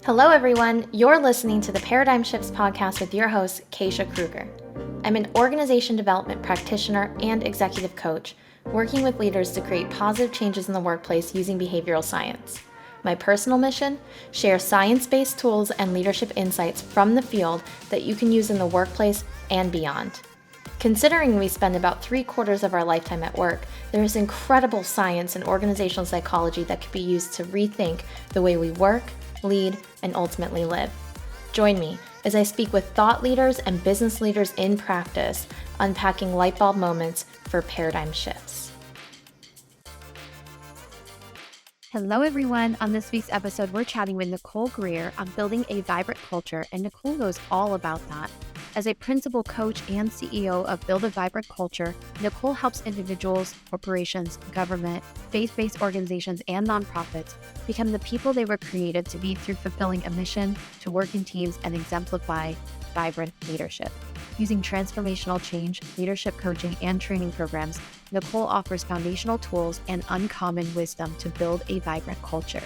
Hello, everyone. You're listening to the Paradigm Shifts podcast with your host, Keisha Kruger. I'm an organization development practitioner and executive coach, working with leaders to create positive changes in the workplace using behavioral science. My personal mission? Share science-based tools and leadership insights from the field that you can use in the workplace and beyond. Considering we spend about 3/4 of our lifetime at work, there is incredible science and organizational psychology that can be used to rethink the way we work, lead, and ultimately live. Join me as I speak with thought leaders and business leaders in practice, unpacking light bulb moments for paradigm shifts. Hello, everyone. On this week's episode, we're chatting with Nicole Greer on building a vibrant culture, and Nicole knows all about that. As a principal coach and CEO of Build a Vibrant Culture, Nicole helps individuals, corporations, government, faith-based organizations, and nonprofits become the people they were created to be through fulfilling a mission to work in teams and exemplify vibrant leadership. Using transformational change, leadership coaching, and training programs, Nicole offers foundational tools and uncommon wisdom to build a vibrant culture.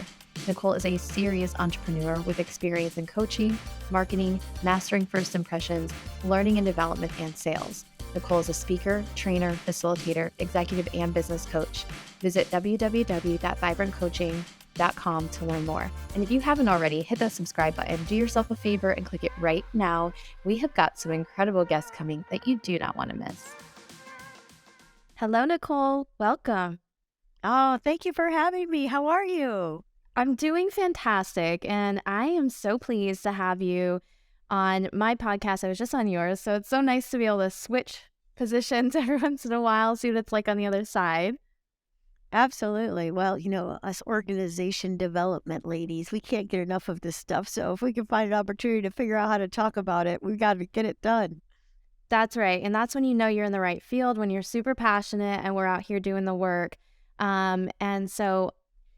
Nicole is a serious entrepreneur with experience in coaching, marketing, mastering first impressions, learning and development, and sales. Nicole is a speaker, trainer, facilitator, executive, and business coach. Visit www.vibrantcoaching.com to learn more. And if you haven't already, hit that subscribe button. Do yourself a favor and click it right now. We have got some incredible guests coming that you do not want to miss. Hello, Nicole. Welcome. Oh, thank you for having me. How are you? I'm doing fantastic, and I am so pleased to have you on my podcast. I was just on yours, so it's so nice to be able to switch positions every once in a while, see what it's like on the other side. Absolutely. Well, us organization development ladies, we can't get enough of this stuff. So if we can find an opportunity to figure out how to talk about it, we've got to get it done. That's right, and that's when you know you're in the right field, when you're super passionate and we're out here doing the work. And so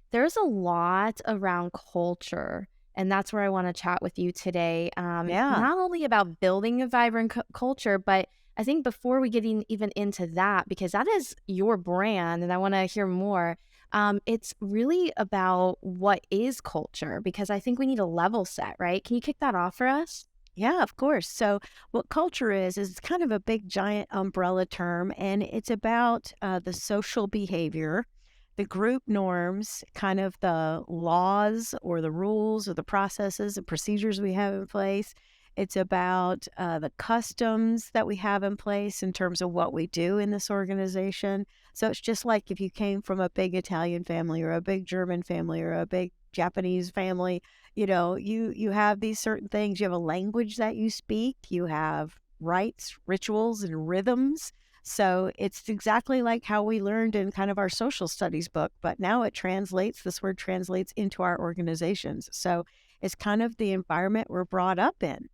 there's a lot around culture, and that's where I want to chat with you today. Yeah. Not only about building a vibrant culture, but I think before we get even into that, because that is your brand, and I want to hear more, it's really about what is culture, because I think we need a level set, right? Can you kick that off for us? Yeah, of course. So what culture is it's kind of a big giant umbrella term, and it's about the social behavior, the group norms, kind of the laws or the rules or the processes and procedures we have in place. It's about the customs that we have in place in terms of what we do in this organization. So it's just like if you came from a big Italian family or a big German family or a big Japanese family, you have these certain things. You have a language that you speak, you have rites, rituals, and rhythms. So it's exactly like how we learned in kind of our social studies book, but now this word translates into our organizations. So it's kind of the environment we're brought up in.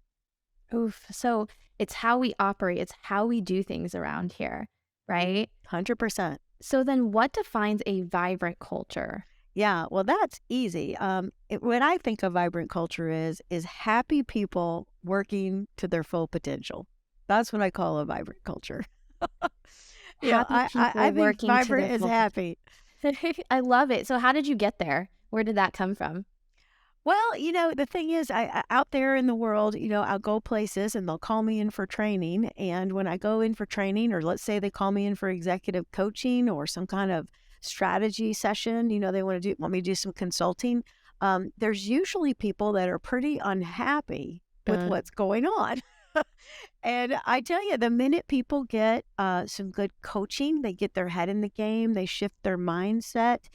Oof. So it's how we operate, it's how we do things around here, right? 100%. So then what defines a vibrant culture? Yeah, well, that's easy. What I think a vibrant culture is happy people working to their full potential. That's what I call a vibrant culture. Happy I people think working to vibrant their is full happy. I love it. So how did you get there? Where did that come from? Well, the thing is, out there in the world, I'll go places and they'll call me in for training. And when I go in for training, or let's say they call me in for executive coaching or some kind of strategy session, they want me to do some consulting. There's usually people that are pretty unhappy with what's going on. And I tell you, the minute people get some good coaching, they get their head in the game, they shift their mindset,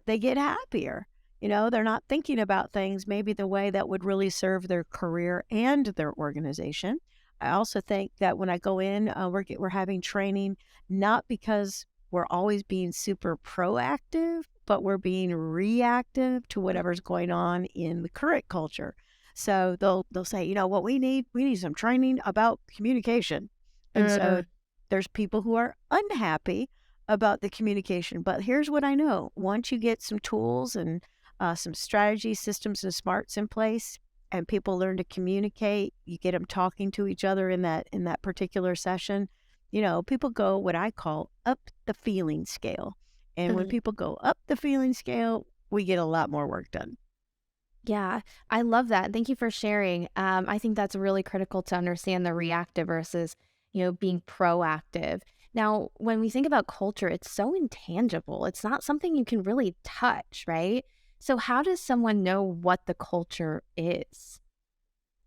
they get happier. They're not thinking about things maybe the way that would really serve their career and their organization. I also think that when I go in, we're having training, not because we're always being super proactive, but we're being reactive to whatever's going on in the current culture. So they'll say, what we need some training about communication. And so there's people who are unhappy about the communication. But here's what I know. Once you get some tools and some strategy systems and smarts in place, and people learn to communicate, you get them talking to each other in that particular session, people go what I call up the feeling scale. And when people go up the feeling scale, we get a lot more work done. Yeah, I love that. Thank you for sharing. I think that's really critical to understand the reactive versus, being proactive. Now, when we think about culture, it's so intangible. It's not something you can really touch, right? So, how does someone know what the culture is?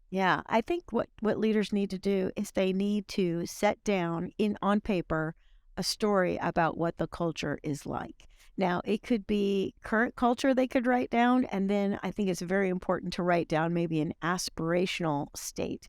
Yeah, I think what leaders need to do is they need to set down in on paper a story about what the culture is like. Now, it could be current culture they could write down, and then I think it's very important to write down maybe an aspirational state.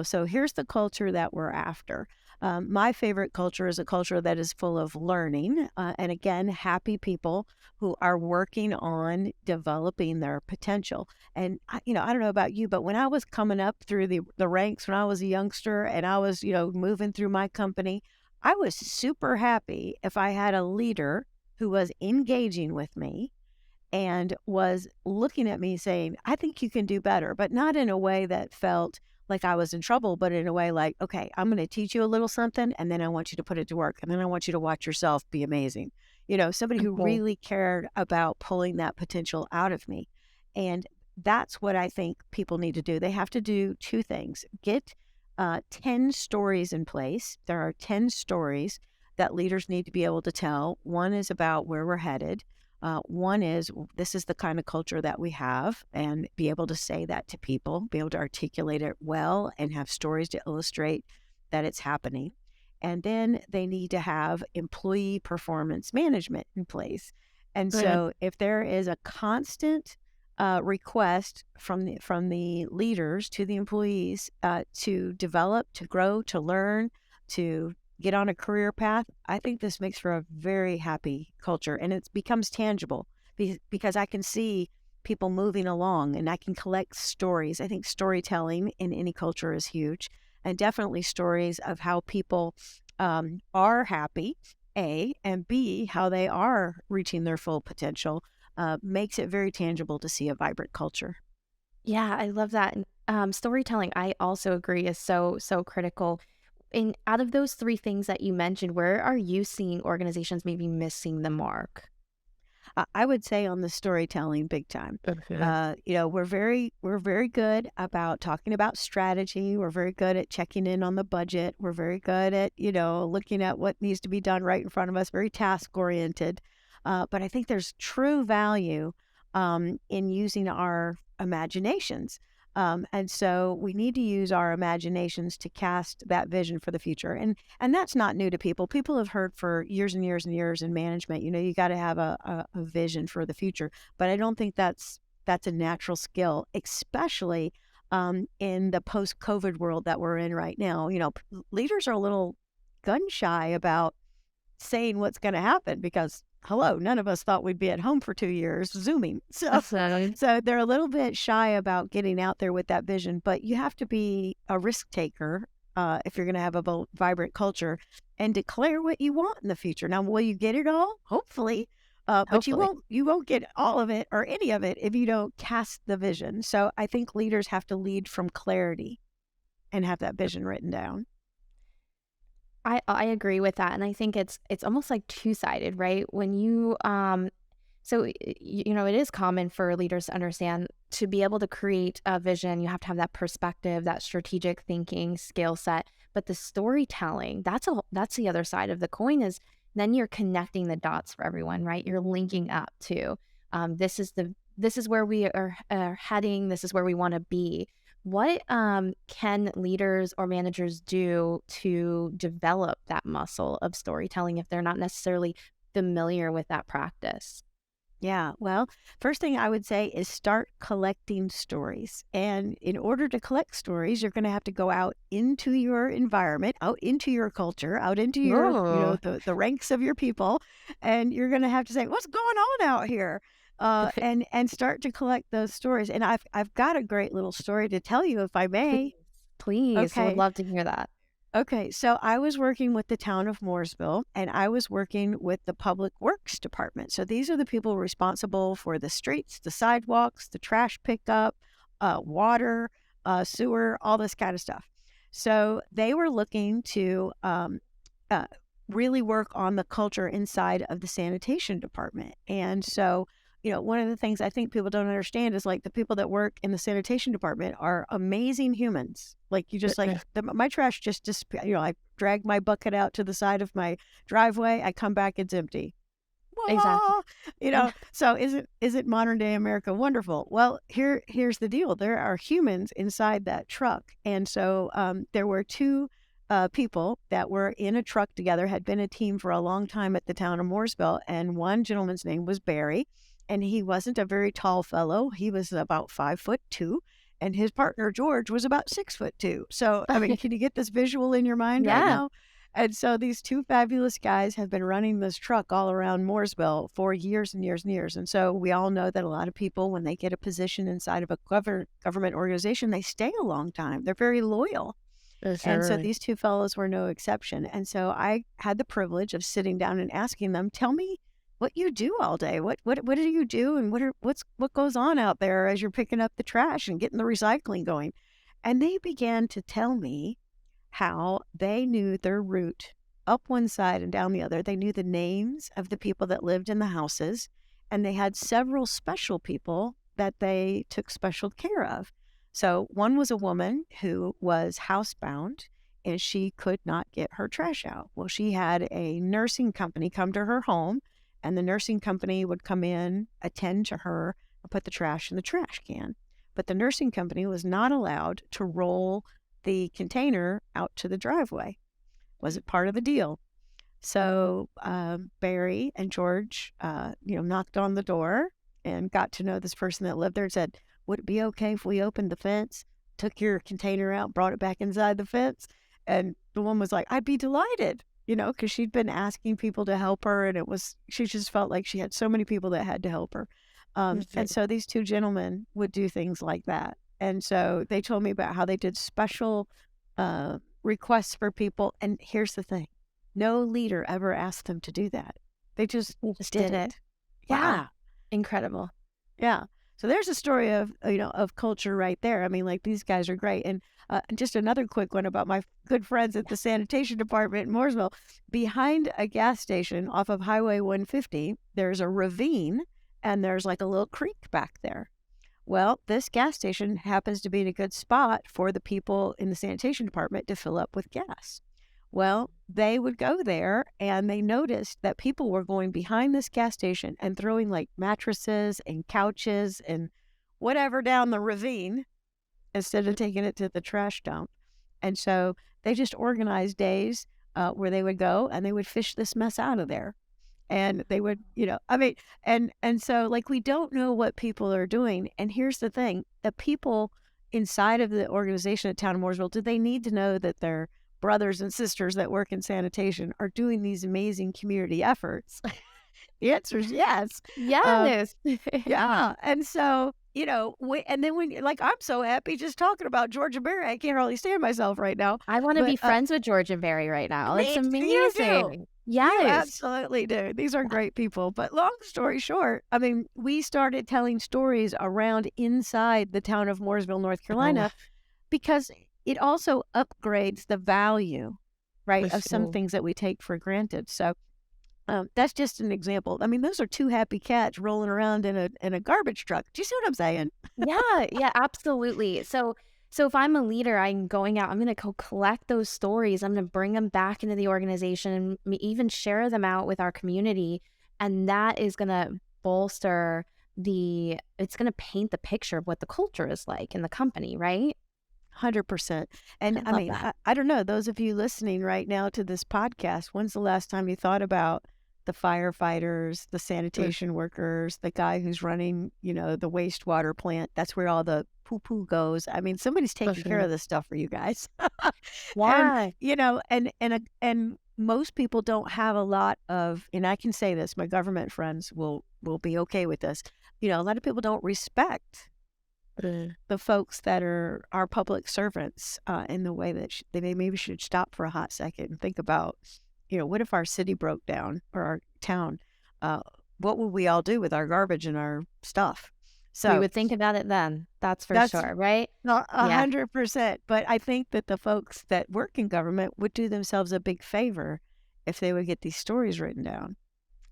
So here's the culture that we're after. My favorite culture is a culture that is full of learning, and again, happy people who are working on developing their potential. And I don't know about you, but when I was coming up through the ranks when I was a youngster and I was, moving through my company, I was super happy if I had a leader who was engaging with me and was looking at me saying, I think you can do better, but not in a way that felt like I was in trouble, but in a way like, okay, I'm going to teach you a little something and then I want you to put it to work. And then I want you to watch yourself be amazing. Somebody who Okay. really cared about pulling that potential out of me. And that's what I think people need to do. They have to do two things: get 10 stories in place. There are 10 stories that leaders need to be able to tell. One is about where we're headed. One is this is the kind of culture that we have, and be able to say that to people, be able to articulate it well, and have stories to illustrate that it's happening. And then they need to have employee performance management in place. And Good. so, if there is a constant request from the leaders to the employees to develop, to grow, to learn, to get on a career path, I think this makes for a very happy culture and it becomes tangible because I can see people moving along and I can collect stories. I think storytelling in any culture is huge, and definitely stories of how people are happy, A, and B, how they are reaching their full potential makes it very tangible to see a vibrant culture. Yeah, I love that. And storytelling, I also agree, is so critical. And out of those three things that you mentioned, where are you seeing organizations maybe missing the mark? I would say on the storytelling big time. Okay. We're very good about talking about strategy. We're very good at checking in on the budget. We're very good at, looking at what needs to be done right in front of us, very task oriented. But I think there's true value in using our imaginations. And so we need to use our imaginations to cast that vision for the future. And that's not new to people. People have heard for years and years and years in management, you got to have a vision for the future. But I don't think that's a natural skill, especially in the post-COVID world that we're in right now. Leaders are a little gun shy about saying what's going to happen because hello, none of us thought we'd be at home for 2 years zooming. So So, so they're a little bit shy about getting out there with that vision, but you have to be a risk taker if you're going to have a vibrant culture and declare what you want in the future. Now, will you get it all? Hopefully. But you hopefully. won't get all of it or any of it if you don't cast the vision. So I think leaders have to lead from clarity and have that vision written down. I agree with that, and I think it's almost like two-sided, right? When you so it is common for leaders to understand to be able to create a vision, you have to have that perspective, that strategic thinking skill set. But the storytelling, that's the other side of the coin is then you're connecting the dots for everyone, right? You're linking up to this is where we are heading, this is where we want to be. What can leaders or managers do to develop that muscle of storytelling if they're not necessarily familiar with that practice? Yeah. Well, first thing I would say is start collecting stories. And in order to collect stories, you're going to have to go out into your environment, out into your culture, out into your, Oh, the ranks of your people. And you're going to have to say, what's going on out here? And start to collect those stories. And I've got a great little story to tell you if I please, may. please. I would Okay. love to hear that. Okay, so I was working with the town of Mooresville and I was working with the public works department. So these are the people responsible for the streets, the sidewalks, the trash pickup, water, sewer, all this kind of stuff. So they were looking to uh, really work on the culture inside of the sanitation department. And so one of the things I think people don't understand is like the people that work in the sanitation department are amazing humans. Like you just like my trash just disappear. I drag my bucket out to the side of my driveway. I come back, it's empty. Exactly. Wah! So is it modern day America wonderful? Well, here's the deal. There are humans inside that truck, and so there were two people that were in a truck together, had been a team for a long time at the town of Mooresville, and one gentleman's name was Barry, and he wasn't a very tall fellow. He was about 5'2", and his partner George was about 6'2". So I mean, can you get this visual in your mind right Yeah. now? And so these two fabulous guys have been running this truck all around Mooresville for years and years and years. And so we all know that a lot of people, when they get a position inside of a government organization, they stay a long time. They're very loyal. And so Sure. these two fellows were no exception. And so I had the privilege of sitting down and asking them, tell me what you do all day. What do you do? And what goes on out there as you're picking up the trash and getting the recycling going? And they began to tell me how they knew their route up one side and down the other. They knew the names of the people that lived in the houses, and they had several special people that they took special care of. So one was a woman who was housebound and she could not get her trash out. Well, she had a nursing company come to her home, and the nursing company would come in, attend to her, and put the trash in the trash can. But the nursing company was not allowed to roll the container out to the driveway. Wasn't part of the deal. So Barry and George, knocked on the door and got to know this person that lived there and said, would it be okay if we opened the fence, took your container out, brought it back inside the fence? And the woman was like, I'd be delighted, because she'd been asking people to help her, and she just felt like she had so many people that had to help her. And so these two gentlemen would do things like that. And so they told me about how they did special requests for people. And here's the thing. No leader ever asked them to do that. They just Just did did it. it. Wow. Yeah. Incredible. Yeah. So there's a story of culture right there. I mean, like, these guys are great. And just another quick one about my good friends at the sanitation department in Mooresville. Behind a gas station off of Highway 150, there's a ravine, and there's like a little creek back there. Well, this gas station happens to be in a good spot for the people in the sanitation department to fill up with gas. Well, they would go there, and they noticed that people were going behind this gas station and throwing like mattresses and couches and whatever down the ravine instead of taking it to the trash dump. And so they just organized days where they would go and they would fish this mess out of there. And they would, and so like, we don't know what people are doing. And here's the thing, the people inside of the organization at Town of Mooresville, do they need to know that their brothers and sisters that work in sanitation are doing these amazing community efforts? The answer is yes. Yes. Yeah. And so, and then when, like, I'm so happy just talking about George and Barry, I can't hardly stand myself right now. I want to But be friends with George and Barry right now. It's you do. amazing. You Yes. absolutely do. These are great people. But long story short, I mean, we started telling stories around inside the town of Mooresville, North Carolina, because it also upgrades the value, right, of some things that we take for granted. So that's just an example. I mean, those are two happy cats rolling around in a garbage truck. Do you see what I'm saying? Yeah, absolutely. So if I'm a leader, I'm going out, I'm going to go collect those stories. I'm going to bring them back into the organization and even share them out with our community. And that is going to bolster it's going to paint the picture of what the culture is like in the company, right? 100%. And I love mean, that. I don't know, those of you listening right now to this podcast, when's the last time you thought about the firefighters, the sanitation workers, the guy who's running, the wastewater plant? That's where all the poo-poo goes. I mean, somebody's taking care of this stuff for you guys. And, Yeah. and most people don't have a lot of, and I can say this, my government friends will be okay with this. A lot of people don't respect the folks that are our public servants in the way that they maybe should stop for a hot second and think about, what if our city broke down or our town? What would we all do with our garbage and our stuff? So We would think about it then. That's for sure, right? not Yeah, 100%. But I think that the folks that work in government would do themselves a big favor if they would get these stories written down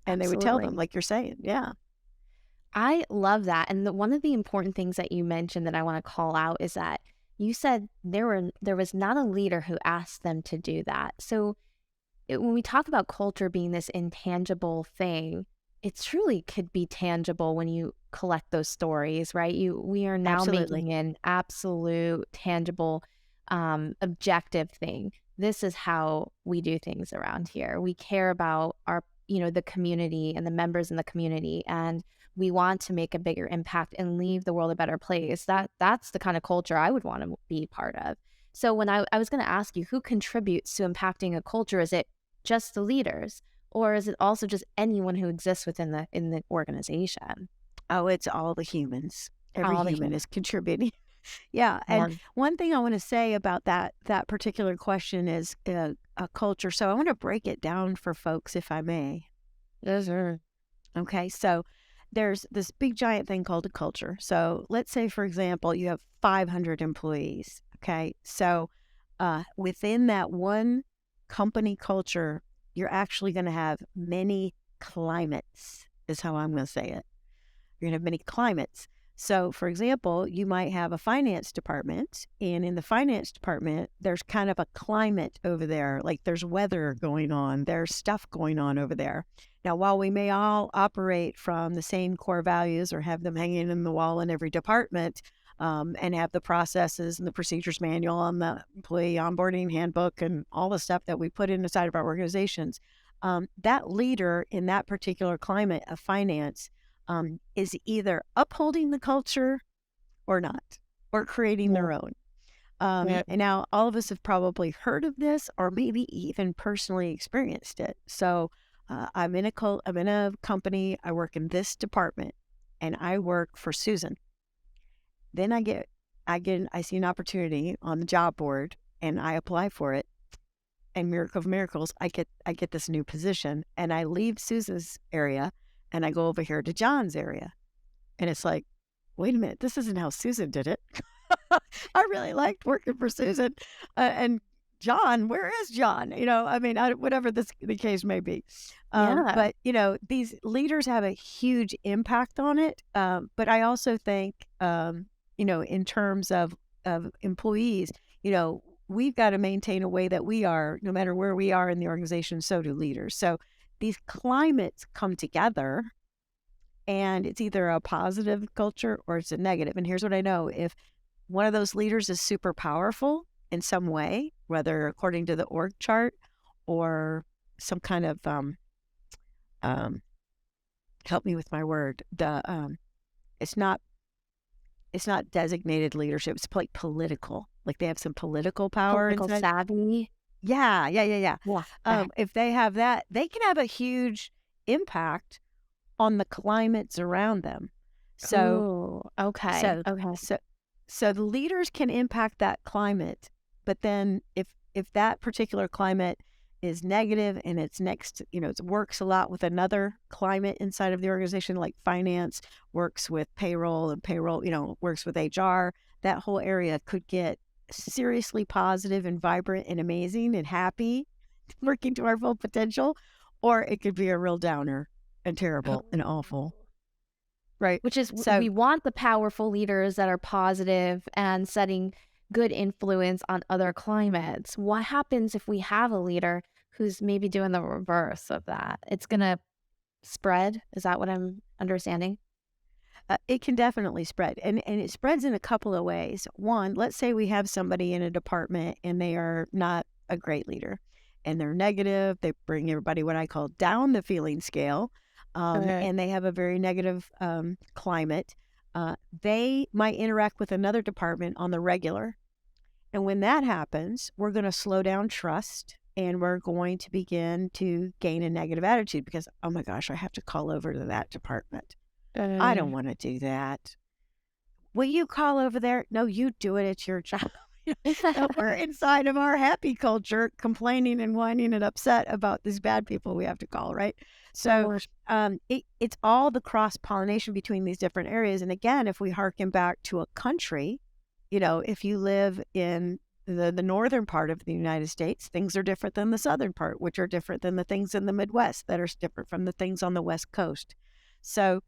and they would tell them, absolutely. like you're saying. Yeah. I love that. And one of the important things that you mentioned that I want to call out is that you said there was not a leader who asked them to do that. So when we talk about culture being this intangible thing, it truly could be tangible when you collect those stories, right? We are now Absolutely. making an absolute tangible, objective thing. This is how we do things around here. We care about the community and the members in the community, and we want to make a bigger impact and leave the world a better place. That's the kind of culture I would want to be part of. So when I was going to ask you, who contributes to impacting a culture? Is it just the leaders, or is it also just anyone who exists within the organization? Oh, it's all the humans. Every All the human humans. is contributing. Yeah, and Yeah. one thing I want to say about that particular question is a culture. So I want to break it down for folks, if I may. Yes, sir. Okay, so there's this big giant thing called a culture. So let's say, for example, you have 500 employees. Okay, so within that one company culture, you're actually going to have many climates, is how I'm going to say it. You're going to have many climates. So, for example, you might have a finance department, and in the finance department, there's kind of a climate over there. Like there's weather going on, there's stuff going on over there. Now, while we may all operate from the same core values or have them hanging in the wall in every department, and have the processes and the procedures manual and the employee onboarding handbook and all the stuff that we put inside of our organizations, that leader in that particular climate of finance is either upholding the culture or not, or creating Yeah. their own. Yeah. And now all of us have probably heard of this or maybe even personally experienced it. So I'm in a company. I work in this department, and I work for Susan. Then I see an opportunity on the job board, and I apply for it. And miracle of miracles, I get this new position, and I leave Susan's area, and I go over here to John's area. And it's like, wait a minute, this isn't how Susan did it. I really liked working for Susan. And John, where is John? I mean, whatever the case may be. Yeah. But, these leaders have a huge impact on it. But I also think, in terms of employees, we've got to maintain a way that we are, no matter where we are in the organization, so do leaders. So these climates come together, and it's either a positive culture or it's a negative. And here's what I know. If one of those leaders is super powerful in some way, whether according to the org chart or some kind of um, help me with my word, it's not designated leadership. It's like political. Like they have some political power Political inside. savvy. Yeah, yeah, yeah, yeah. Yeah. Okay. If they have that, they can have a huge impact on the climates around them. So, Oh, okay. so, Okay. so, so the leaders can impact that climate, but then if that particular climate is negative and it's next, it works a lot with another climate inside of the organization, like finance works with payroll and payroll, works with HR, that whole area could get seriously positive and vibrant and amazing and happy, working to our full potential, or it could be a real downer and terrible and awful. Right. Which is So we want the powerful leaders that are positive and setting good influence on other climates. What happens if we have a leader who's maybe doing the reverse of that? It's going to spread. Is that what I'm understanding? it can definitely spread, and it spreads in a couple of ways. One, let's say we have somebody in a department and they are not a great leader, and they're negative. They bring everybody what I call down the feeling scale, Okay. and they have a very negative climate. They might interact with another department on the regular, and when that happens, we're going to slow down trust. And we're going to begin to gain a negative attitude because, oh my gosh, I have to call over to that department. I don't want to do that. Will you call over there? No, you do it. It's your job. So we're inside of our happy culture, complaining and whining and upset about these bad people we have to call, right? So Oh, it's all the cross pollination between these different areas. And again, if we harken back to a country, if you live in the northern part of the United States, things are different than the southern part, which are different than the things in the Midwest that are different from the things on the West Coast. So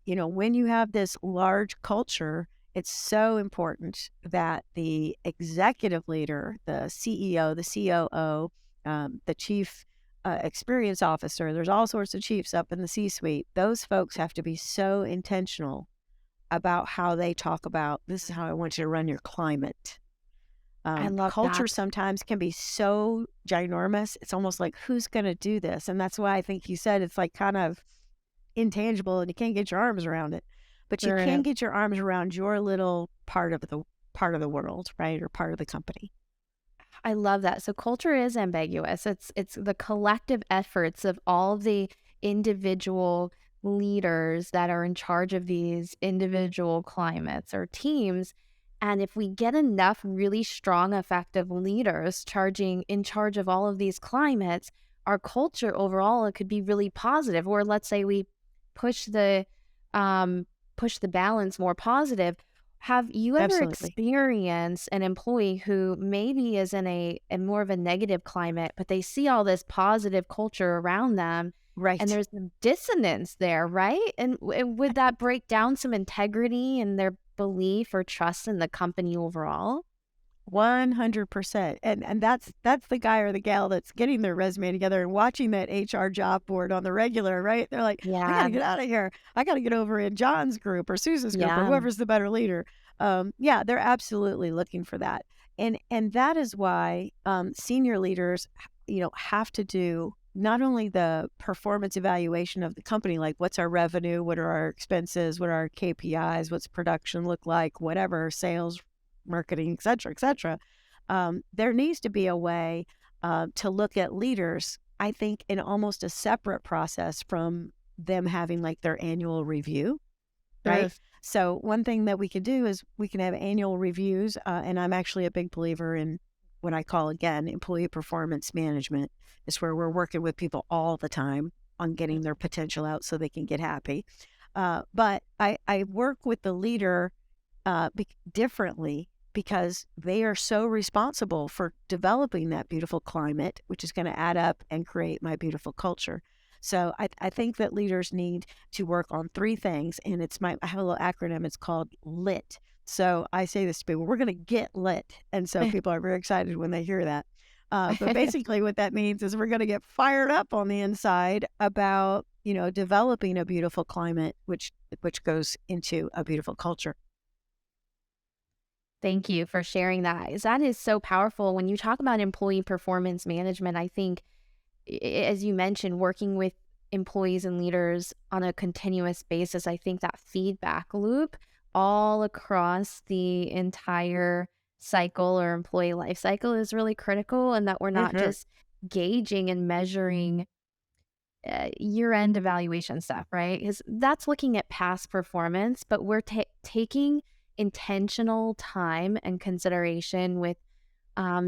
when you have this large culture, it's so important that the executive leader, the CEO, the COO, the chief experience officer, there's all sorts of chiefs up in the C-suite. Those folks have to be so intentional about how they talk about, this is how I want you to run your climate. I love Culture that. sometimes can be so ginormous. It's almost like, who's going to do this? And that's why I think you said it's like kind of intangible and you can't get your arms around it. But you can Right. get your arms around your little part of the world, right? Or part of the company. I love that. So culture is ambiguous. It's the collective efforts of all the individual leaders that are in charge of these individual climates or teams. And if we get enough really strong, effective leaders charging in charge of all of these climates, our culture overall, it could be really positive. Or let's say we push the push the balance more positive. Have you ever Absolutely. experienced an employee who maybe is in a more of a negative climate, but they see all this positive culture around them and Right. there's some dissonance there, right? And would that break down some integrity and their belief or trust in the company overall? 100%. And that's the guy or the gal that's getting their resume together and watching that HR job board on the regular, right? They're like, I got to Yeah. get out of here. I got to get over in John's group or Susan's group or Yeah. whoever's the better leader. Yeah, they're absolutely looking for that. And that is why senior leaders, have to do not only the performance evaluation of the company, like what's our revenue, what are our expenses, what are our KPIs, what's production look like, whatever, sales, marketing, et cetera, et cetera. There needs to be a way to look at leaders, I think, in almost a separate process from them having like their annual review, right? Yes. So, one thing that we can do is we can have annual reviews. And I'm actually a big believer in what I call, again, employee performance management. It's where we're working with people all the time on getting their potential out so they can get happy. But I work with the leader differently because they are so responsible for developing that beautiful climate, which is going to add up and create my beautiful culture. So I think that leaders need to work on three things, and I have a little acronym. It's called LIT. So I say this to people: we're going to get lit, and so people are very excited when they hear that. But basically, what that means is we're going to get fired up on the inside about developing a beautiful climate, which goes into a beautiful culture. Thank you for sharing that. That is so powerful. When you talk about employee performance management, I think, as you mentioned, working with employees and leaders on a continuous basis, I think that feedback loop all across the entire cycle or employee life cycle is really critical, and that we're not Mhm. just gauging and measuring year-end evaluation stuff, right? Because that's looking at past performance, but we're taking intentional time and consideration with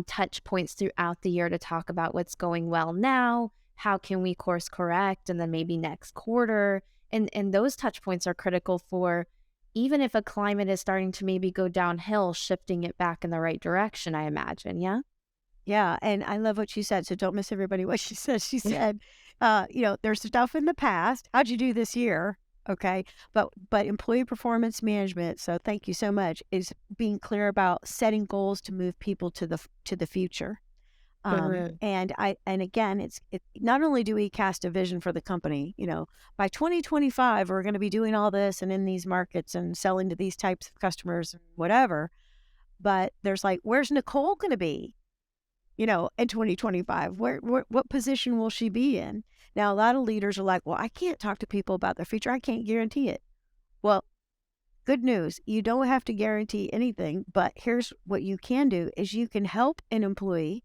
touch points throughout the year to talk about what's going well now, how can we course correct, and then maybe next quarter. And those touch points are critical for even if a climate is starting to maybe go downhill, shifting it back in the right direction, I imagine. Yeah. Yeah, and I love what she said, so don't miss everybody what she said. She said, "There's stuff in the past. How'd you do this year?" Okay, but employee performance management, so thank you so much, is being clear about setting goals to move people to the future. Good. And again, it not only do we cast a vision for the company, by 2025 we're going to be doing all this and in these markets and selling to these types of customers, whatever. But there's like, where's Nicole going to be? In 2025, what position will she be in? Now, a lot of leaders are like, well, I can't talk to people about their future. I can't guarantee it. Well, good news. You don't have to guarantee anything, but here's what you can do is you can help an employee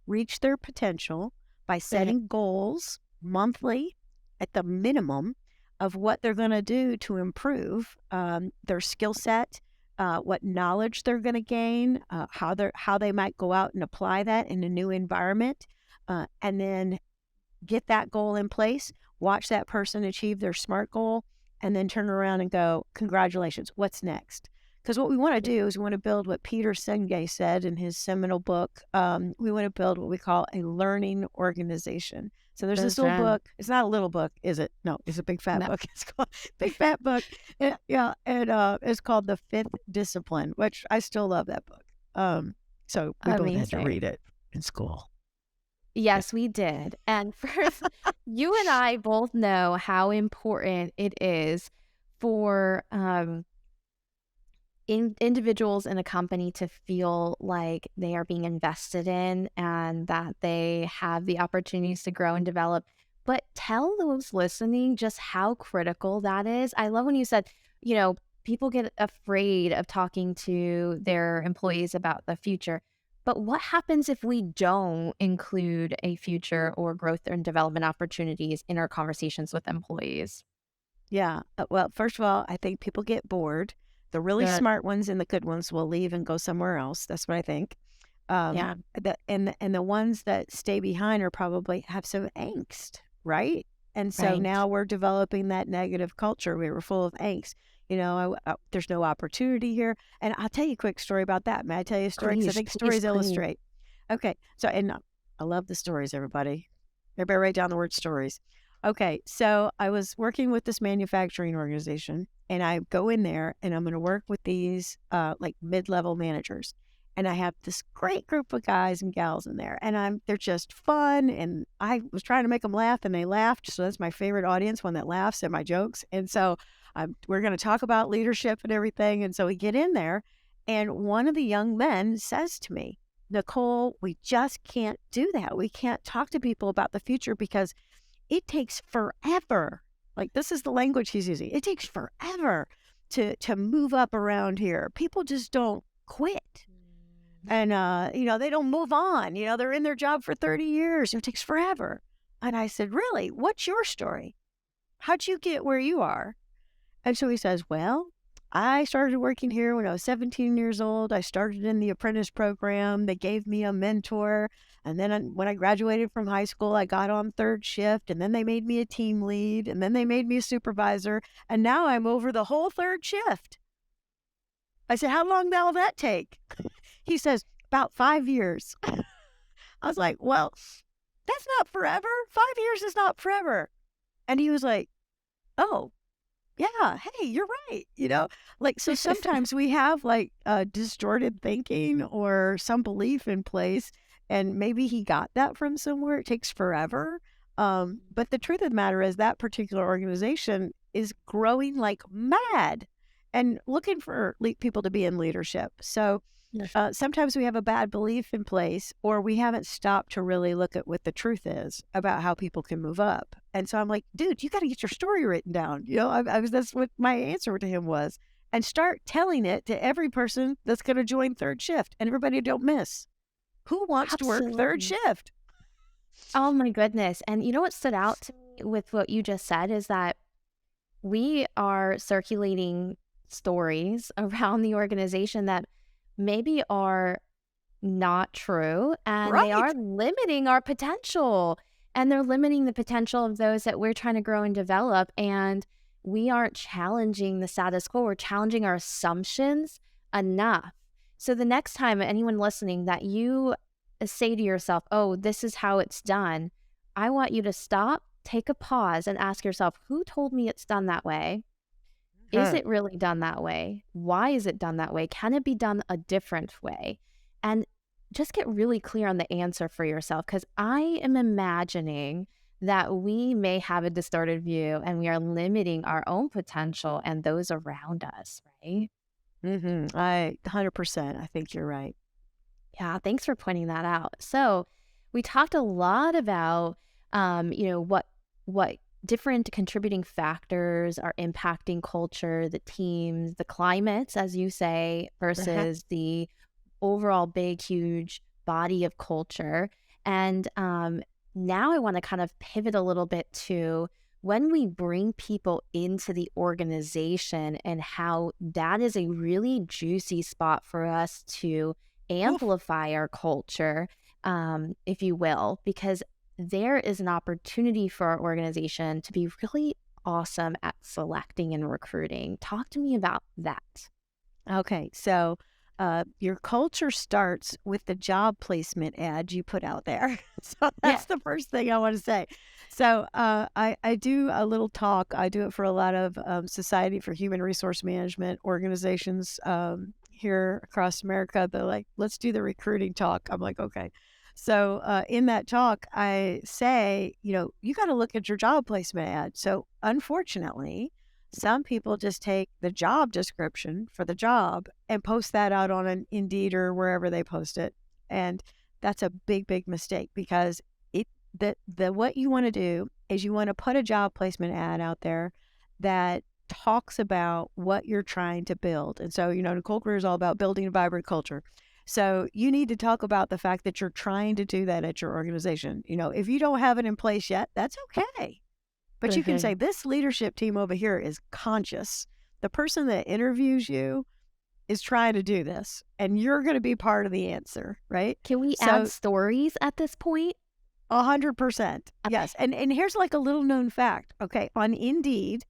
reach their potential by setting goals monthly at the minimum of what they're going to do to improve their skill set, what knowledge they're going to gain, how they might go out and apply that in a new environment, and then get that goal in place, watch that person achieve their SMART goal, and then turn around and go, congratulations, what's next? Because what we want to do is we want to build what Peter Senge said in his seminal book. We want to build what we call a learning organization. So there's this That's little right. book. It's not a little book, is it? No, it's a big fat No, book. It's called Big Fat Book. Yeah, and it's called The Fifth Discipline, which I still love that book. So we both had to amazing. read it in school. Yeah. Yes, we did. And first, you and I both know how important it is for individuals in a company to feel like they are being invested in and that they have the opportunities to grow and develop. But tell those listening just how critical that is. I love when you said, people get afraid of talking to their employees about the future. But what happens if we don't include a future or growth and development opportunities in our conversations with employees? Yeah. Well, first of all, I think people get bored. The really Good. smart ones and the good ones will leave and go somewhere else. That's what I think. Yeah, And the ones that stay behind are probably have some angst, right? And so right. now we're developing that negative culture. We were full of angst. There's no opportunity here. And I'll tell you a quick story about that. May I tell you a story? Because I Please, think please, stories please. illustrate. Okay. So, and I love the stories, everybody. Everybody write down the word stories. Okay. So I was working with this manufacturing organization, and I go in there and I'm going to work with these like mid-level managers. And I have this great group of guys and gals in there, and they're just fun. And I was trying to make them laugh, and they laughed. So that's my favorite audience, one that laughs at my jokes. And so we're going to talk about leadership and everything. And so we get in there, and one of the young men says to me, Nicole, we just can't do that. We can't talk to people about the future because it takes forever. Like, this is the language he's using. It takes forever to move up around here. People just don't quit. And they don't move on. They're in their job for 30 years. It takes forever. And I said, really? What's your story? How'd you get where you are? And so he says, well, I started working here when I was 17 years old. I started in the apprentice program. They gave me a mentor. And then when I graduated from high school, I got on third shift. And then they made me a team lead. And then they made me a supervisor. And now I'm over the whole third shift. I said, how long will that take? He says, about 5 years. I was like, well, that's not forever. 5 years is not forever. And he was like, oh, yeah, hey, you're right. So sometimes we have like distorted thinking or some belief in place, and maybe he got that from somewhere. It takes forever. But the truth of the matter is that particular organization is growing like mad and looking for people to be in leadership. So Yes. sometimes we have a bad belief in place, or we haven't stopped to really look at what the truth is about how people can move up. And so I'm like, dude, you got to get your story written down. That's what my answer to him was, and start telling it to every person that's going to join third shift and everybody don't miss. Who wants to work third Absolutely. shift? Oh my goodness. And you know what stood out to me with what you just said is that we are circulating stories around the organization that maybe are not true and they are Right. limiting our potential and they're limiting the potential of those that we're trying to grow and develop. And we aren't challenging the status quo, we're challenging our assumptions enough. So the next time anyone listening that you say to yourself, oh, this is how it's done, I want you to stop, take a pause, and ask yourself, who told me it's done that way? Is Huh. it really done that way? Why is it done that way? Can it be done a different way? And just get really clear on the answer for yourself, because I am imagining that we may have a distorted view and we are limiting our own potential and those around us, right? I 100%. I think you're right. Yeah, thanks for pointing that out. So, we talked a lot about, what different contributing factors are impacting culture, the teams, the climates, as you say, Uh-huh. versus the overall big, huge body of culture. And now I want to kind of pivot a little bit to when we bring people into the organization and how that is a really juicy spot for us to Oof. amplify our culture, if you will, because there is an opportunity for our organization to be really awesome at selecting and recruiting. Talk to me about that. Okay. So your culture starts with the job placement ad you put out there. So Yeah. that's the first thing I want to say. So I do a little talk. I do it for a lot of Society for Human Resource Management organizations here across America. They're like, let's do the recruiting talk. I'm like, okay. So in that talk, I say, you got to look at your job placement ad. So unfortunately, some people just take the job description for the job and post that out on an Indeed or wherever they post it. And that's a big, big mistake, because what you want to do is you want to put a job placement ad out there that talks about what you're trying to build. And so, Nicole Greer is all about building a vibrant culture. So you need to talk about the fact that you're trying to do that at your organization. If you don't have it in place yet, that's okay. But you can say, this leadership team over here is conscious. The person that interviews you is trying to do this, and you're going to be part of the answer, right? Can we So add stories at this point? 100%. Yes. And here's like a little known fact. Okay. On Indeed,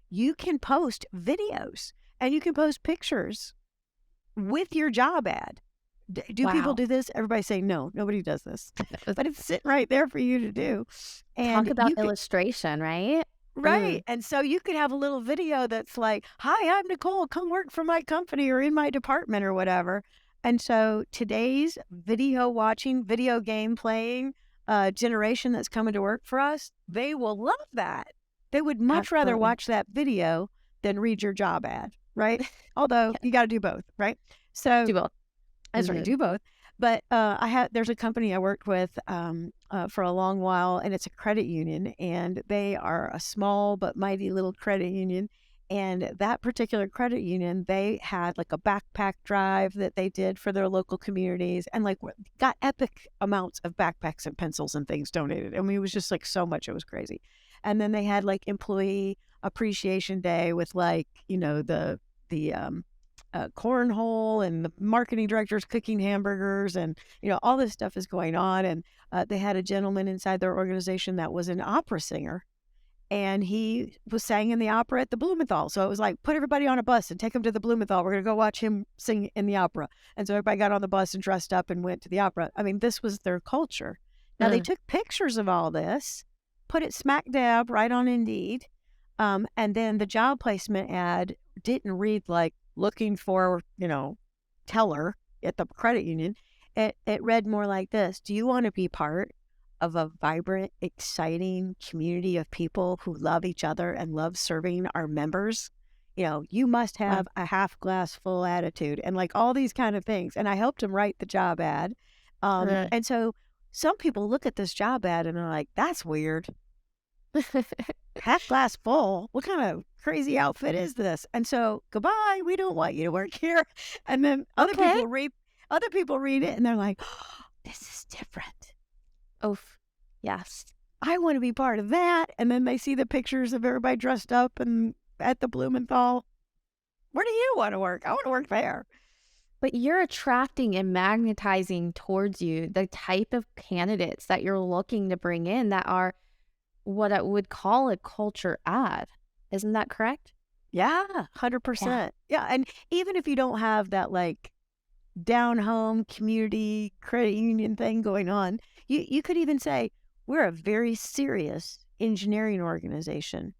you can post videos and you can post pictures with your job ad. Do people Wow. do this? Everybody say no. Nobody does this. But it's sitting right there for you to do. And Talk about you can, illustration, right? right. And so you could have a little video that's like, hi, I'm Nicole. Come work for my company or in my department or whatever. And so today's video watching, video game playing generation that's coming to work for us, they will love that. They would much rather Absolutely. watch that video than read your job ad, right? Although you got to do both, right? So Do both. that's right, do both. But there's a company I worked with for a long while, and it's a credit union, and they are a small but mighty little credit union. And that particular credit union, they had like a backpack drive that they did for their local communities, and like got epic amounts of backpacks and pencils and things donated. I mean, it was just like so much, it was crazy. And then they had like employee appreciation day with like, the cornhole, and the marketing directors cooking hamburgers, and all this stuff is going on. And they had a gentleman inside their organization that was an opera singer, and he was sang in the opera at the Blumenthal. So it was like, put everybody on a bus and take them to the Blumenthal. We're going to go watch him sing in the opera. And so everybody got on the bus and dressed up and went to the opera. I mean, this was their culture. Now they took pictures of all this, put it smack dab right on Indeed. And then the job placement ad didn't read like looking for, teller at the credit union. It read more like this: do you want to be part of a vibrant, exciting community of people who love each other and love serving our members? You must have a half glass full attitude, and like all these kind of things. And I helped him write the job ad. And so some people look at this job ad and are like, that's weird. Half glass full. What kind of crazy outfit is this? And so goodbye. We don't want you to work here. And then other people read it and they're like, oh, this is different. Oof. Yes. I want to be part of that. And then they see the pictures of everybody dressed up and at the Blumenthal. Where do you want to work? I want to work there. But you're attracting and magnetizing towards you the type of candidates that you're looking to bring in that are what I would call a culture ad. Isn't that correct? Yeah, 100%. Yeah. And even if you don't have that like down home community credit union thing going on, you could even say, we're a very serious engineering organization.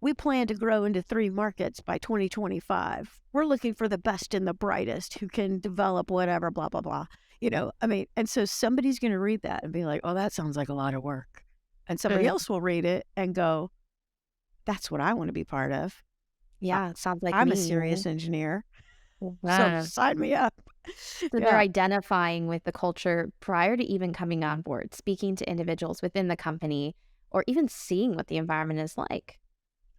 We plan to grow into 3 markets by 2025. We're looking for the best and the brightest who can develop whatever, blah, blah, blah. And so somebody's going to read that and be like, oh, that sounds like a lot of work. And somebody else will read it and go, that's what I want to be part of. Yeah, it sounds like I'm me. a serious engineer. Wow. So sign me up. So they're identifying with the culture prior to even coming on board, speaking to individuals within the company, or even seeing what the environment is like.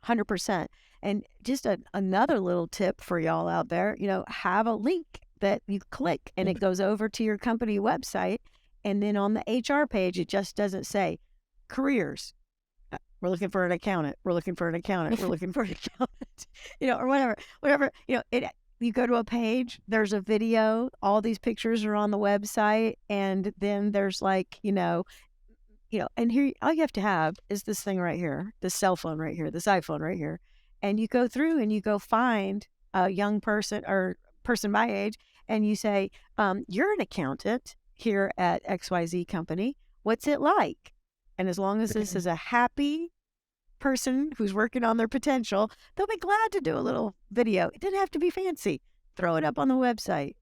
100%. And just another little tip for y'all out there, have a link that you click and it goes over to your company website. And then on the HR page, it just doesn't say careers. We're looking for an accountant. We're looking for an accountant. We're looking for an accountant, or whatever, you go to a page, there's a video, all these pictures are on the website. And then there's like, and here, all you have to have is this thing right here, this cell phone right here, this iPhone right here. And you go through and you go find a young person or person my age, and you say, you're an accountant here at XYZ company. What's it like? And as long as this is a happy person who's working on their potential, they'll be glad to do a little video. It didn't have to be fancy. Throw it up on the website.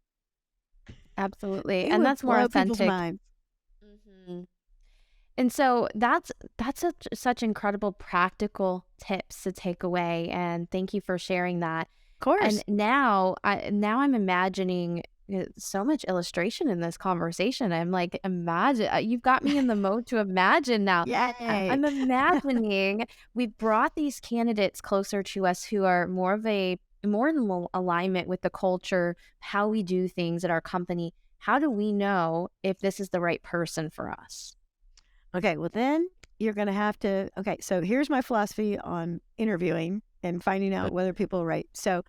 Absolutely. It And would that's more blow people's authentic. minds. Mhm. And so that's such incredible practical tips to take away. And thank you for sharing that. Of course. And now I'm imagining so much illustration in this conversation. I'm like, imagine you've got me in the mode to imagine now. Yay. I'm imagining we've brought these candidates closer to us who are more in alignment with the culture, how we do things at our company. How do we know if this is the right person for us? Okay, well, then you're going to have to. Okay, so here's my philosophy on interviewing and finding out whether people are right. So,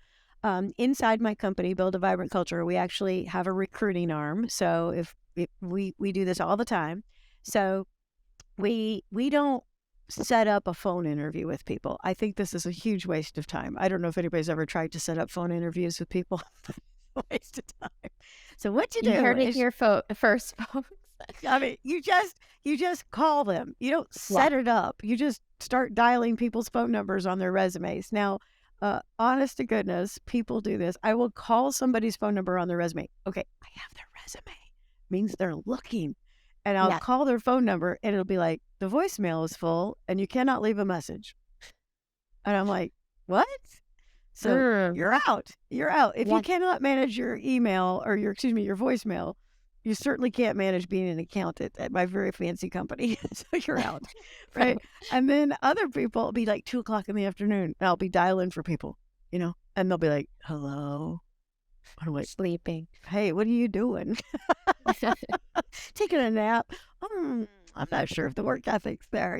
inside my company, Build a Vibrant Culture, we actually have a recruiting arm. So, if we do this all the time, so we don't set up a phone interview with people. I think this is a huge waste of time. I don't know if anybody's ever tried to set up phone interviews with people. Waste of time. So what you You do heard it is here first, folks. I mean, you just call them. You don't Yeah. set it up. You just start dialing people's phone numbers on their resumes. Now, honest to goodness, people do this. I will call somebody's phone number on their resume. Okay, I have their resume. Means they're looking. And I'll Yeah. call their phone number and it'll be like, the voicemail is full and you cannot leave a message. And I'm like, what? So Mm. you're out. You're out. If you Yeah. cannot manage your email or your voicemail, you certainly can't manage being an accountant at my very fancy company. So you're out. Right. And then other people will be like 2 o'clock in the afternoon and I'll be dialing for people, and they'll be like, hello. I'm like, Sleeping. hey, what are you doing? Taking a nap. I'm not sure if the work ethic's there.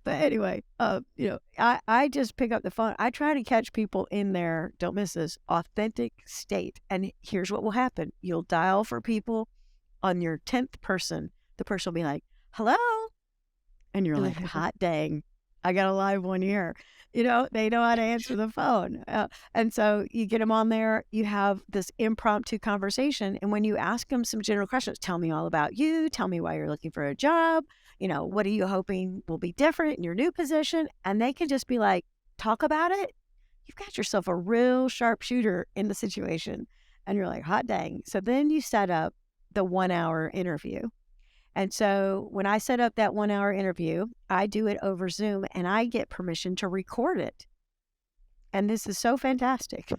But anyway, I just pick up the phone. I try to catch people in their, don't miss this, authentic state. And here's what will happen. You'll dial for people on your 10th person. The person will be like, hello. And you're like, hot dang, I got a live one here. They know how to answer the phone. And so you get them on there, you have this impromptu conversation. And when you ask them some general questions, tell me all about you, tell me why you're looking for a job, what are you hoping will be different in your new position? And they can just be like, talk about it. You've got yourself a real sharpshooter in the situation. And you're like, hot dang. So then you set up the 1 hour interview. And so when I set up that 1 hour interview, I do it over Zoom and I get permission to record it. And this is so fantastic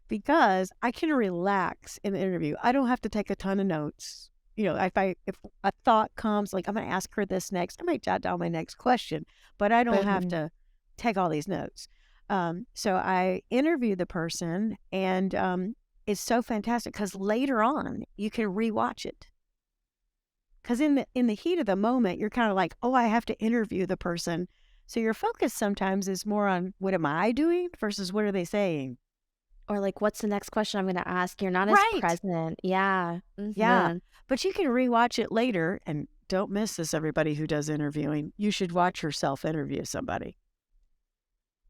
because I can relax in the interview. I don't have to take a ton of notes. If a thought comes, like I'm going to ask her this next, I might jot down my next question, but I don't have to take all these notes. So I interview the person and it's so fantastic because later on you can rewatch it. Because in the heat of the moment, you're kind of like, oh, I have to interview the person. So your focus sometimes is more on what am I doing versus what are they saying? Or like, what's the next question I'm going to ask? You're not as Right. present. Yeah. Yeah. But you can rewatch it later. And don't miss this, everybody who does interviewing. You should watch yourself interview somebody.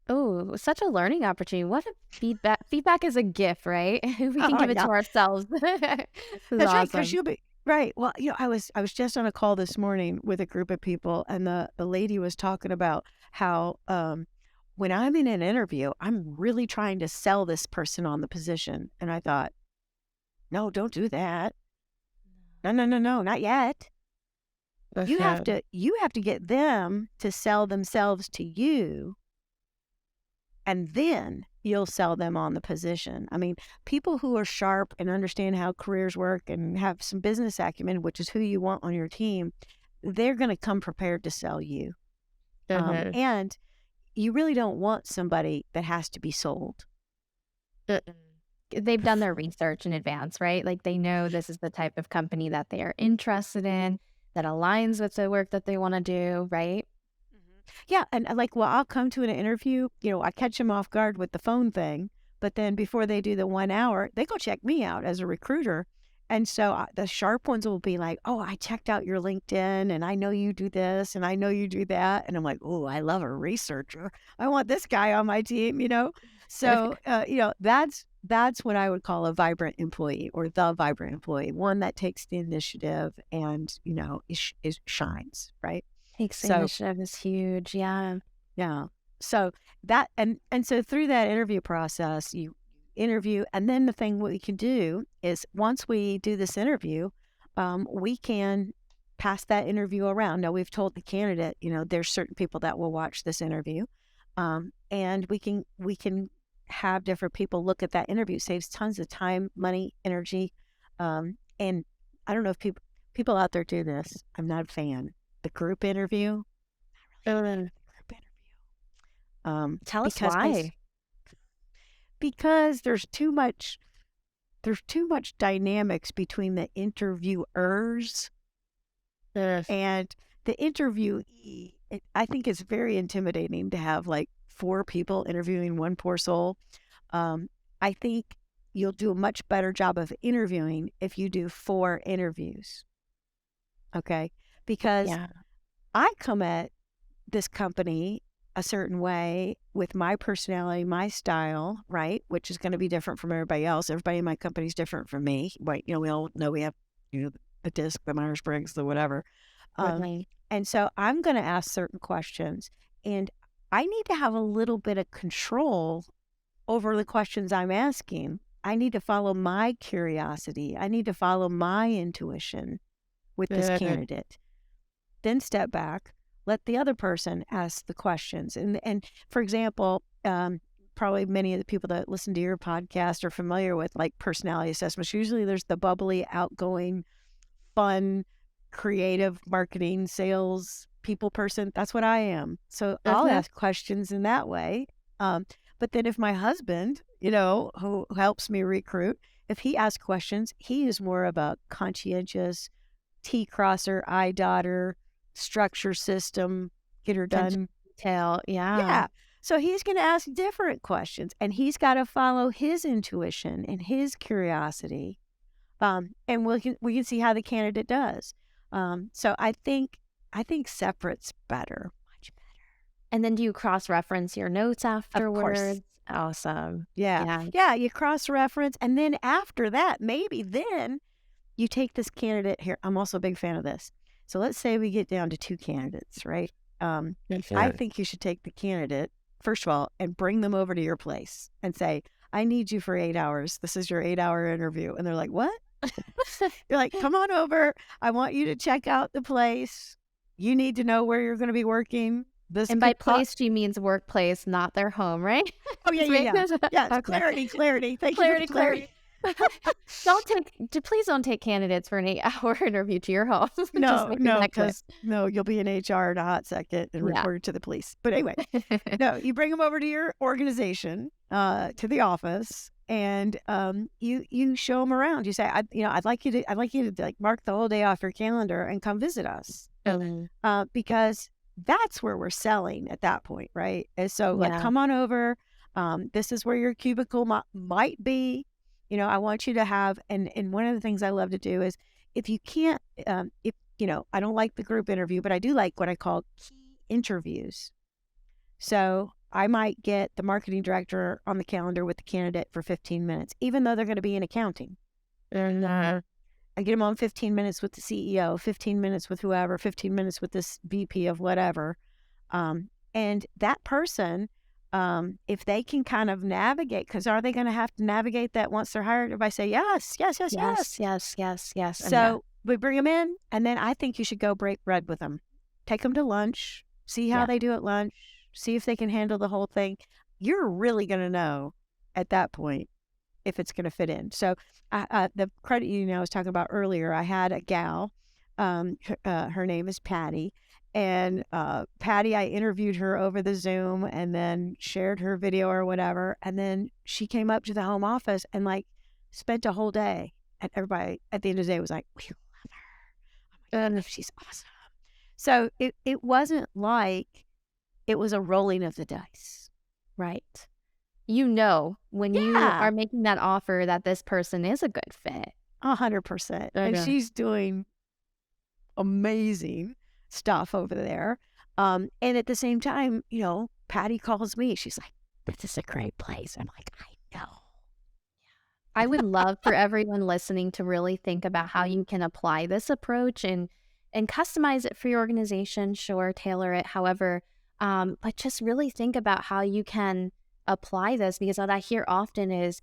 Oh, such a learning opportunity. What a feedback. Feedback is a gift, right? We can give it to ourselves. This is That's right, because awesome. you'll be right. Well, I was just on a call this morning with a group of people, and the lady was talking about how when I'm in an interview, I'm really trying to sell this person on the position, and I thought, no, don't do that. No, no, no, no, not yet. You have to get them to sell themselves to you, and then you'll sell them on the position. I mean, people who are sharp and understand how careers work and have some business acumen, which is who you want on your team, they're going to come prepared to sell you. And you really don't want somebody that has to be sold. They've done their research in advance, right? Like they know this is the type of company that they are interested in, that aligns with the work that they want to do, right? Yeah, and I'll come to an interview, I catch them off guard with the phone thing, but then before they do the 1 hour, they go check me out as a recruiter. And so the sharp ones will be like, oh, I checked out your LinkedIn and I know you do this and I know you do that. And I'm like, oh, I love a researcher. I want this guy on my team. So, that's that's what I would call a vibrant employee, or the vibrant employee, one that takes the initiative and, is shines, right? Takes the So, initiative is huge. Yeah. yeah. So that, and so through that interview process, you interview, and then the thing what we can do is once we do this interview, we can pass that interview around. Now we've told the candidate, there's certain people that will watch this interview, and we can have different people look at that interview. It saves tons of time, money, energy, and I don't know if people out there do this. I'm not a fan. The group interview, Uh, group interview. Tell us Because why. because there's too much dynamics between the interviewers and the interviewee. I think it's very intimidating to have like four people interviewing one poor soul. I think you'll do a much better job of interviewing if you do 4 interviews. Okay, because Yeah. I come at this company a certain way with my personality, my style, right? Which is going to be different from everybody else. Everybody in my company is different from me. Right. We all know we have, the DISC, the Myers-Briggs, the whatever. Um, Right. and so I'm going to ask certain questions, and I need to have a little bit of control over the questions I'm asking. I need to follow my curiosity. I need to follow my intuition with this candidate. Then step back, let the other person ask the questions. And for example, probably many of the people that listen to your podcast are familiar with like personality assessments. Usually there's the bubbly, outgoing, fun, creative marketing, sales, people person. That's what I am. So I'll Uh-huh. ask questions in that way. But then if my husband, who helps me recruit, if he asks questions, he is more of a conscientious, T crosser, I dotter, structure system, get her Attention done. to detail. Yeah. Yeah. So he's going to ask different questions, and he's got to follow his intuition and his curiosity. And we can see how the candidate does. So I think separate's better, much better. And then do you cross-reference your notes Of course. afterwards? Awesome. Yeah. Yeah. Yeah. You cross reference, and then after that, maybe then you take this candidate here. I'm also a big fan of this. So let's say we get down to 2 candidates, right? I think you should take the candidate, first of all, and bring them over to your place and say, I need you for 8 hours. This is your 8-hour interview. And they're like, what? You're like, come on over. I want you to check out the place. You need to know where you're going to be working. This And by could cost. place, she means workplace, not their home, right? Oh, yeah, Just yeah, make yeah. this- Yes, Okay. clarity. Thank you for the Clarity. Please don't take candidates for an 8-hour interview to your home. Just No, making no, that clear. because no, you'll be in HR in a hot second and Yeah. reported to the police. But anyway, no, you bring them over to your organization, to the office, and you show them around. You say, I'd like you to like mark the whole day off your calendar and come visit us, because that's where we're selling at that point, right? And so, like, Yeah. come on over. This is where your cubicle might be. I want you to have, and one of the things I love to do is, if you can't, if I don't like the group interview, but I do like what I call key interviews. So I might get the marketing director on the calendar with the candidate for 15 minutes, even though they're going to be in accounting. I get them on 15 minutes with the CEO, 15 minutes with whoever, 15 minutes with this VP of whatever. And that person, if they can kind of navigate, because are they going to have to navigate that once they're hired? Everybody say, yes. Yes. So we bring them in, and then I think you should go break bread with them. Take them to lunch, see how Yeah. they do at lunch, see if they can handle the whole thing. You're really going to know at that point if it's going to fit in. So the credit union I was talking about earlier, I had a gal, her name is Patty. And Patty, I interviewed her over the Zoom and then shared her video or whatever. And then she came up to the home office and like spent a whole day. And everybody at the end of the day was like, we love her. Oh my God, she's awesome. So it wasn't like it was a rolling of the dice. Right. When you Yeah. are making that offer that this person is a good fit. 100%. And Okay. she's doing amazing stuff over there. And at the same time, Patty calls me. She's like, this is a great place. I'm like, I know. I would love for everyone listening to really think about how you can apply this approach and customize it for your organization. Sure, tailor it, however, but just really think about how you can apply this, because what I hear often is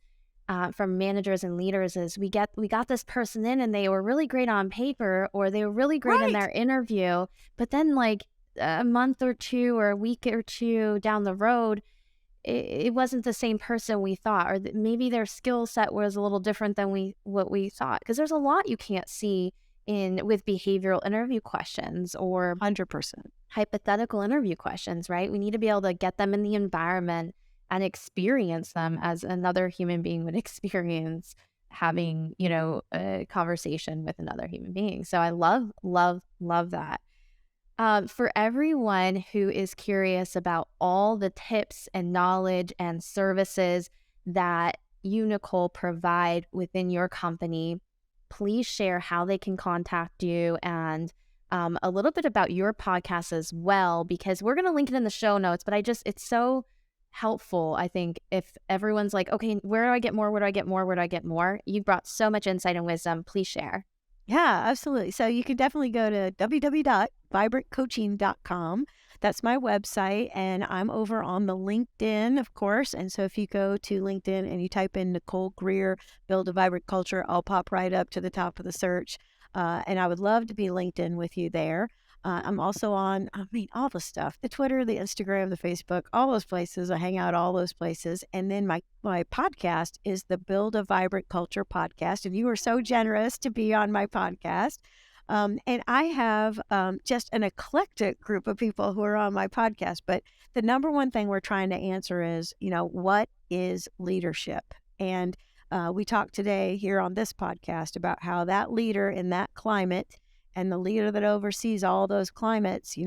from managers and leaders is we got this person in and they were really great on paper or they were really great in Right. their interview, but then like a month or two or a week or two down the road, it wasn't the same person we thought, or maybe their skill set was a little different than what we thought. Because there's a lot you can't see in with behavioral interview questions or 100%. hypothetical interview questions, right? We need to be able to get them in the environment and experience them as another human being would experience having, a conversation with another human being. So I love, love, love that. For everyone who is curious about all the tips and knowledge and services that you, Nicole, provide within your company, please share how they can contact you and a little bit about your podcast as well, because we're going to link it in the show notes. But it's so helpful, I think, if everyone's like, okay, where do I get more? Where do I get more? Where do I get more? You brought so much insight and wisdom. Please share. Yeah, absolutely. So you can definitely go to www.vibrantcoaching.com. That's my website, and I'm over on the LinkedIn, of course. And so if you go to LinkedIn and you type in Nicole Greer, Build a Vibrant Culture, I'll pop right up to the top of the search. And I would love to be linked in with you there. I'm also on, all the stuff, the Twitter, the Instagram, the Facebook, all those places. I hang out all those places. And then my podcast is the Build a Vibrant Culture podcast. And you were so generous to be on my podcast. And I have just an eclectic group of people who are on my podcast. But the number one thing we're trying to answer is, what is leadership? And we talked today here on this podcast about how that leader in that climate and the leader that oversees all those climates,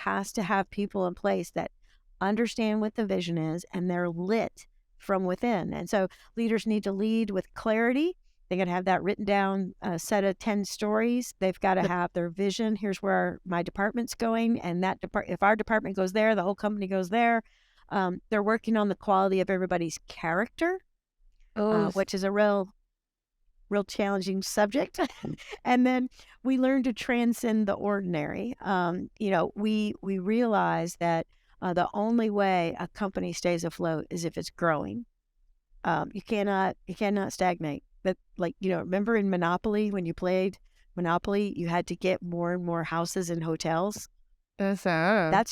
has to have people in place that understand what the vision is and they're lit from within. And so leaders need to lead with clarity. They got to have that written down set of 10 stories. They've got to have their vision. Here's where my department's going. And if our department goes there, the whole company goes there. They're working on the quality of everybody's character, Oh, which is a real challenging subject. And then we learn to transcend the ordinary. We realize that the only way a company stays afloat is if it's growing. You cannot stagnate. But remember in Monopoly, when you played Monopoly, you had to get more and more houses and hotels. That's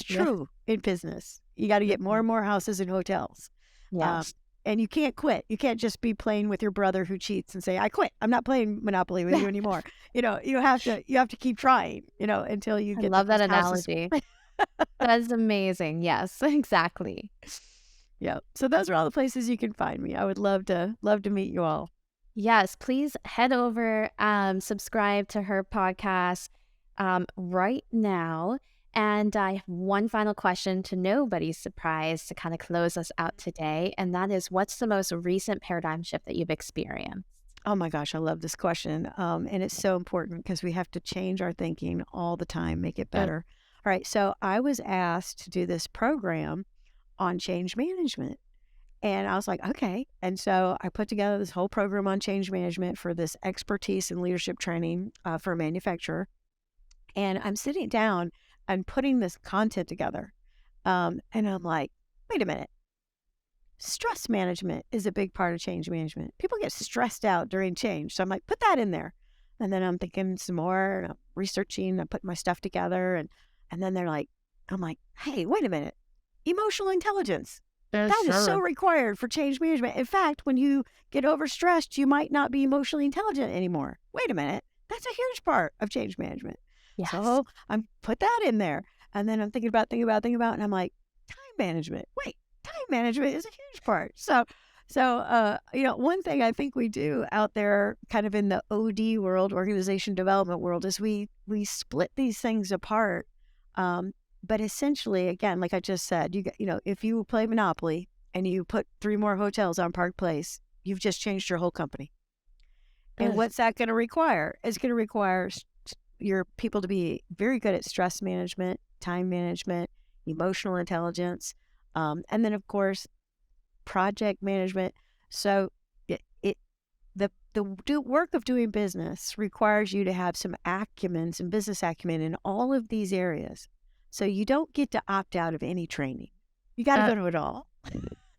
yeah. true in business. You got to get more and more houses and hotels. Yes. And you can't quit. You can't just be playing with your brother who cheats and say, "I quit. I'm not playing Monopoly with you anymore." You have to keep trying, until you I get love that those houses. analogy. That's amazing. Yes, exactly. Yeah. So those are all the places you can find me. I would love to meet you all. Yes, please head over, subscribe to her podcast right now. And I have one final question to nobody's surprise to kind of close us out today. And that is, what's the most recent paradigm shift that you've experienced? Oh my gosh, I love this question. And it's so important because we have to change our thinking all the time, make it better. All right. So I was asked to do this program on change management. And I was like, okay. And so I put together this whole program on change management for this expertise in leadership training for a manufacturer. And I'm sitting down and putting this content together. And I'm like, wait a minute. Stress management is a big part of change management. People get stressed out during change. So I'm like, put that in there. And then I'm thinking some more, and I'm researching, I'm putting my stuff together. And then I'm like, hey, wait a minute. Emotional intelligence. That is so required for change management. In fact, when you get overstressed, you might not be emotionally intelligent anymore. Wait a minute. That's a huge part of change management. Yes. So I'm put that in there. And then I'm thinking about, and I'm like, time management. Wait, time management is a huge part. So, one thing I think we do out there kind of in the OD world, organization development world, is we split these things apart. But essentially, again, like I just said, if you play Monopoly and you put 3 more hotels on Park Place, you've just changed your whole company. And what's that going to require? It's going to require your people to be very good at stress management, time management, emotional intelligence, and then, of course, project management. So work of doing business requires you to have some acumen, some business acumen in all of these areas. So you don't get to opt out of any training. You got to Uh, go to it all.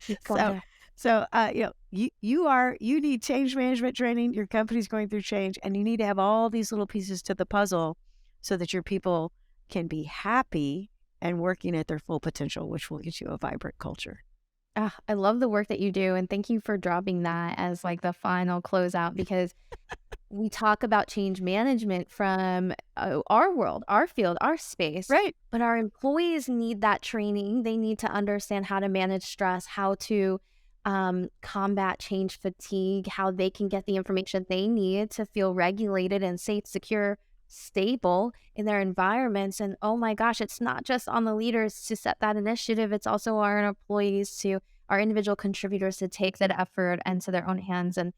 you So, gotta. you need change management training. Your company's going through change, and you need to have all these little pieces to the puzzle so that your people can be happy and working at their full potential, which will get you a vibrant culture. I love the work that you do, and thank you for dropping that as like the final closeout because we talk about change management from our world, our field, our space, Right. but our employees need that training. They need to understand how to manage stress, how to combat change fatigue, how they can get the information they need to feel regulated and safe, secure, stable in their environments. And oh my gosh, it's not just on the leaders to set that initiative, it's also our employees to our individual contributors to take that effort into their own hands and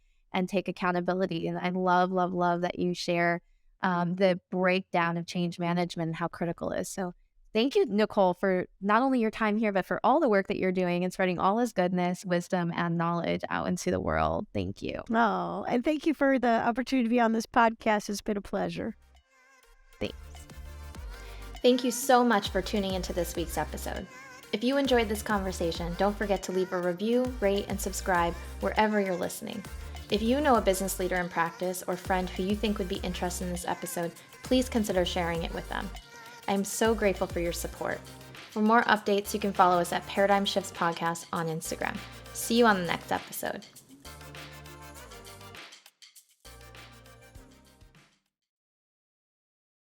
take accountability. And I love, love, love that you share the breakdown of change management and how critical it is. So thank you, Nicole, for not only your time here, but for all the work that you're doing and spreading all this goodness, wisdom, and knowledge out into the world. Thank you. Oh, and thank you for the opportunity to be on this podcast. It's been a pleasure. Thanks. Thank you so much for tuning into this week's episode. If you enjoyed this conversation, don't forget to leave a review, rate, and subscribe wherever you're listening. If you know a business leader in practice or friend who you think would be interested in this episode, please consider sharing it with them. I am so grateful for your support. For more updates, you can follow us at Paradigm Shifts Podcast on Instagram. See you on the next episode.